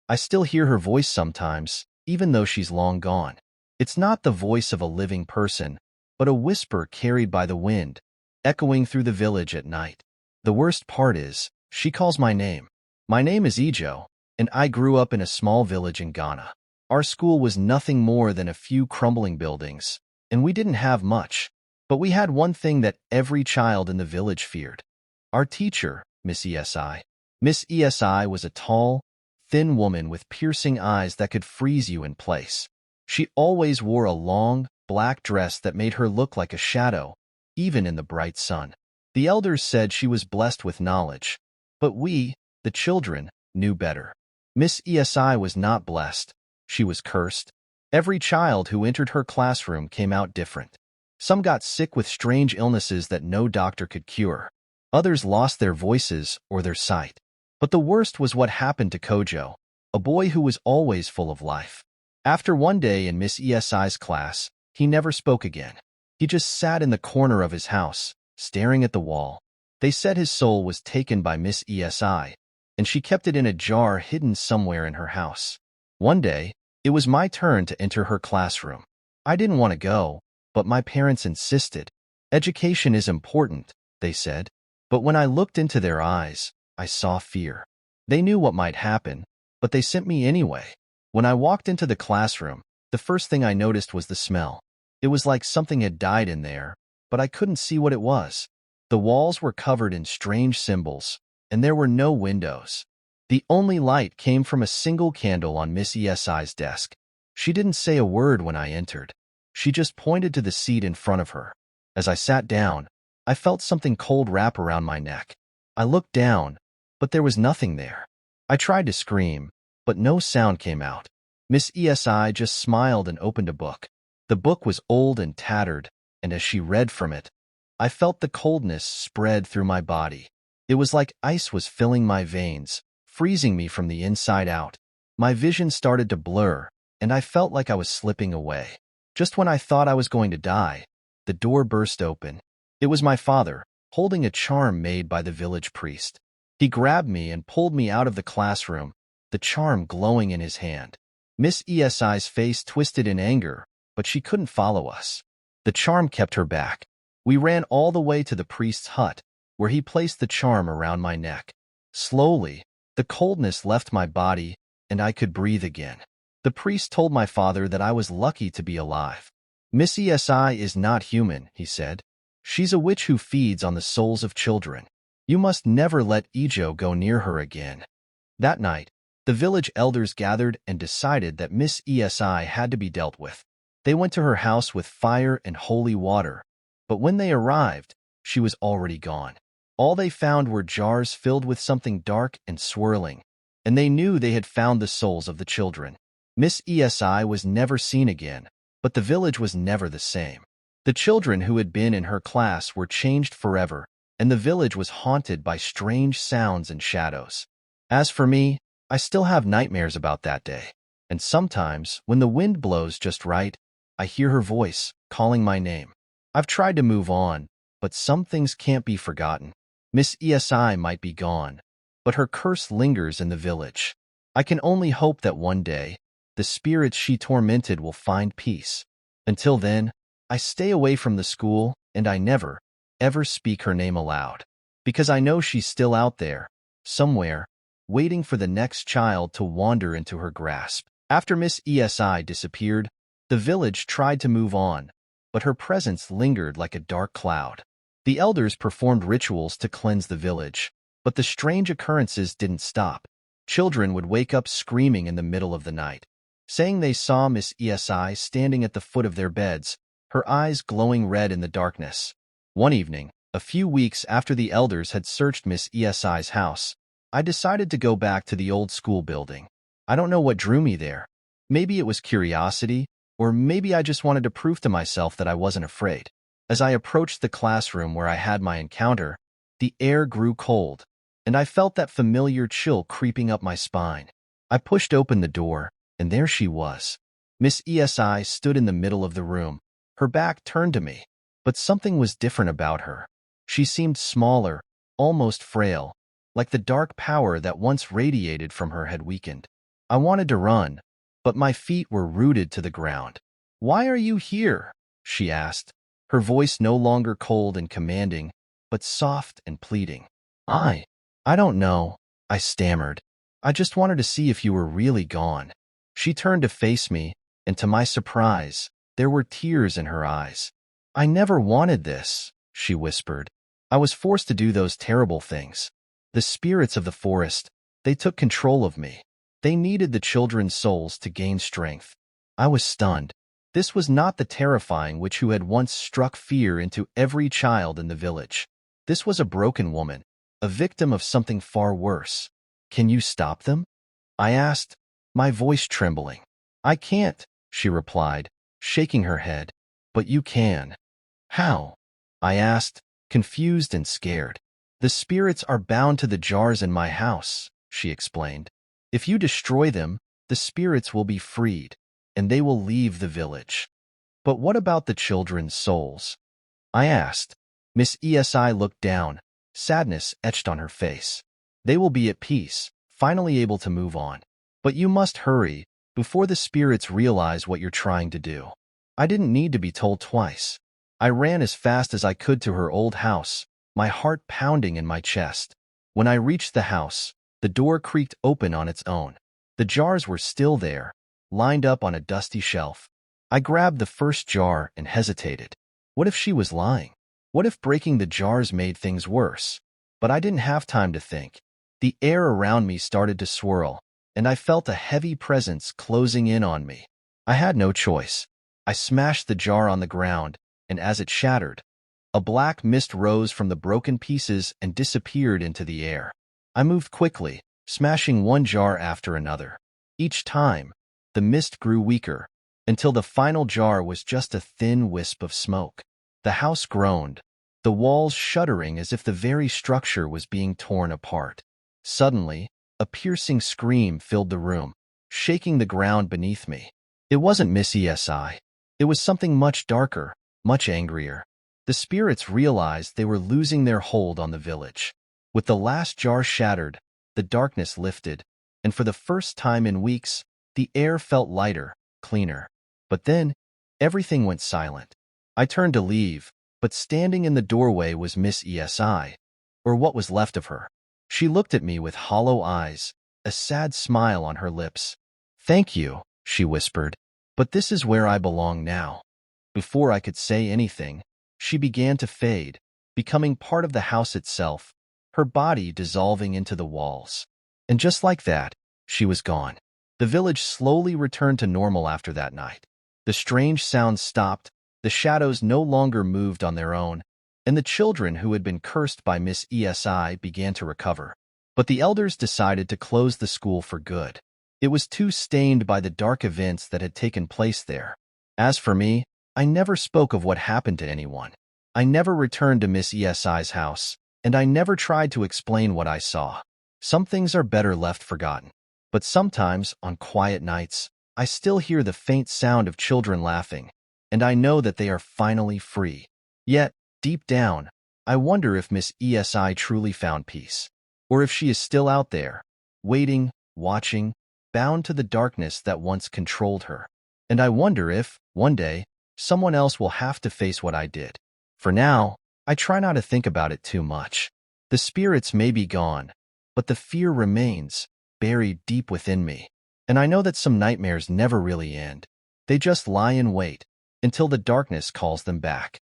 I still hear her voice sometimes, even though she's long gone. It's not the voice of a living person, but a whisper carried by the wind, echoing through the village at night. The worst part is, she calls my name. My name is Ijo, and I grew up in a small village in Ghana. Our school was nothing more than a few crumbling buildings, and we didn't have much. But we had one thing that every child in the village feared. Our teacher, Miss Esi. Miss Esi was a tall, thin woman with piercing eyes that could freeze you in place. She always wore a long, black dress that made her look like a shadow, even in the bright sun. The elders said she was blessed with knowledge, but we, the children, knew better. Miss Esi was not blessed. She was cursed. Every child who entered her classroom came out different. Some got sick with strange illnesses that no doctor could cure. Others lost their voices or their sight. But the worst was what happened to Kojo, a boy who was always full of life. After one day in Miss Esi's class, he never spoke again. He just sat in the corner of his house, staring at the wall. They said his soul was taken by Miss Esi, and she kept it in a jar hidden somewhere in her house. One day, it was my turn to enter her classroom. I didn't want to go, but my parents insisted. Education is important, they said. But when I looked into their eyes, I saw fear. They knew what might happen, but they sent me anyway. When I walked into the classroom, the first thing I noticed was the smell. It was like something had died in there, but I couldn't see what it was. The walls were covered in strange symbols, and there were no windows. The only light came from a single candle on Miss Esi's desk. She didn't say a word when I entered. She just pointed to the seat in front of her. As I sat down, I felt something cold wrap around my neck. I looked down, but there was nothing there. I tried to scream, but no sound came out. Miss Esi just smiled and opened a book. The book was old and tattered, and as she read from it, I felt the coldness spread through my body. It was like ice was filling my veins, freezing me from the inside out. My vision started to blur, and I felt like I was slipping away. Just when I thought I was going to die, the door burst open. It was my father, holding a charm made by the village priest. He grabbed me and pulled me out of the classroom, the charm glowing in his hand. Miss Esi's face twisted in anger, but she couldn't follow us. The charm kept her back. We ran all the way to the priest's hut, where he placed the charm around my neck. Slowly, the coldness left my body, and I could breathe again. The priest told my father that I was lucky to be alive. Miss Esi is not human, he said. She's a witch who feeds on the souls of children. You must never let Ijo go near her again. That night, the village elders gathered and decided that Miss Esi had to be dealt with. They went to her house with fire and holy water, but when they arrived, she was already gone. All they found were jars filled with something dark and swirling, and they knew they had found the souls of the children. Miss Esi was never seen again, but the village was never the same. The children who had been in her class were changed forever, and the village was haunted by strange sounds and shadows. As for me, I still have nightmares about that day, and sometimes, when the wind blows just right, I hear her voice, calling my name. I've tried to move on, but some things can't be forgotten. Miss Esi might be gone, but her curse lingers in the village. I can only hope that one day, the spirits she tormented will find peace. Until then, I stay away from the school, and I never, ever speak her name aloud, because I know she's still out there, somewhere, waiting for the next child to wander into her grasp. After Miss Esi disappeared, the village tried to move on, but her presence lingered like a dark cloud. The elders performed rituals to cleanse the village, but the strange occurrences didn't stop. Children would wake up screaming in the middle of the night, saying they saw Miss Esi standing at the foot of their beds, her eyes glowing red in the darkness. One evening, a few weeks after the elders had searched Miss Esi's house, I decided to go back to the old school building. I don't know what drew me there. Maybe it was curiosity, or maybe I just wanted to prove to myself that I wasn't afraid. As I approached the classroom where I had my encounter, the air grew cold, and I felt that familiar chill creeping up my spine. I pushed open the door, and there she was. Miss Esi stood in the middle of the room, her back turned to me, but something was different about her. She seemed smaller, almost frail, like the dark power that once radiated from her had weakened. I wanted to run, but my feet were rooted to the ground. "Why are you here?" she asked, her voice no longer cold and commanding, but soft and pleading. I don't know," I stammered. "I just wanted to see if you were really gone." She turned to face me, and to my surprise, there were tears in her eyes. "I never wanted this," she whispered. "I was forced to do those terrible things. The spirits of the forest, they took control of me. They needed the children's souls to gain strength." I was stunned. This was not the terrifying witch who had once struck fear into every child in the village. This was a broken woman, a victim of something far worse. "Can you stop them?" I asked, my voice trembling. "I can't," she replied, shaking her head. "But you can." "How?" I asked, confused and scared. "The spirits are bound to the jars in my house," she explained. "If you destroy them, the spirits will be freed, and they will leave the village." "But what about the children's souls?" I asked. Miss Esi looked down, sadness etched on her face. "They will be at peace, finally able to move on. But you must hurry, before the spirits realize what you're trying to do." I didn't need to be told twice. I ran as fast as I could to her old house, my heart pounding in my chest. When I reached the house, the door creaked open on its own. The jars were still there, lined up on a dusty shelf. I grabbed the first jar and hesitated. What if she was lying? What if breaking the jars made things worse? But I didn't have time to think. The air around me started to swirl, and I felt a heavy presence closing in on me. I had no choice. I smashed the jar on the ground, and as it shattered, a black mist rose from the broken pieces and disappeared into the air. I moved quickly, smashing one jar after another. Each time, the mist grew weaker, until the final jar was just a thin wisp of smoke. The house groaned, the walls shuddering as if the very structure was being torn apart. Suddenly, a piercing scream filled the room, shaking the ground beneath me. It wasn't Miss Esi. It was something much darker, much angrier. The spirits realized they were losing their hold on the village. With the last jar shattered, the darkness lifted, and for the first time in weeks, the air felt lighter, cleaner. But then, everything went silent. I turned to leave, but standing in the doorway was Miss Esi, or what was left of her. She looked at me with hollow eyes, a sad smile on her lips. "Thank you," she whispered, "but this is where I belong now." Before I could say anything, she began to fade, becoming part of the house itself, her body dissolving into the walls. And just like that, she was gone. The village slowly returned to normal after that night. The strange sounds stopped, the shadows no longer moved on their own, and the children who had been cursed by Miss Esi began to recover. But the elders decided to close the school for good. It was too stained by the dark events that had taken place there. As for me, I never spoke of what happened to anyone. I never returned to Miss Esi's house, and I never tried to explain what I saw. Some things are better left forgotten. But sometimes, on quiet nights, I still hear the faint sound of children laughing, and I know that they are finally free. Yet, deep down, I wonder if Miss Esi truly found peace, or if she is still out there, waiting, watching, bound to the darkness that once controlled her. And I wonder if, one day, someone else will have to face what I did. For now, I try not to think about it too much. The spirits may be gone, but the fear remains, buried deep within me. And I know that some nightmares never really end. They just lie in wait, until the darkness calls them back.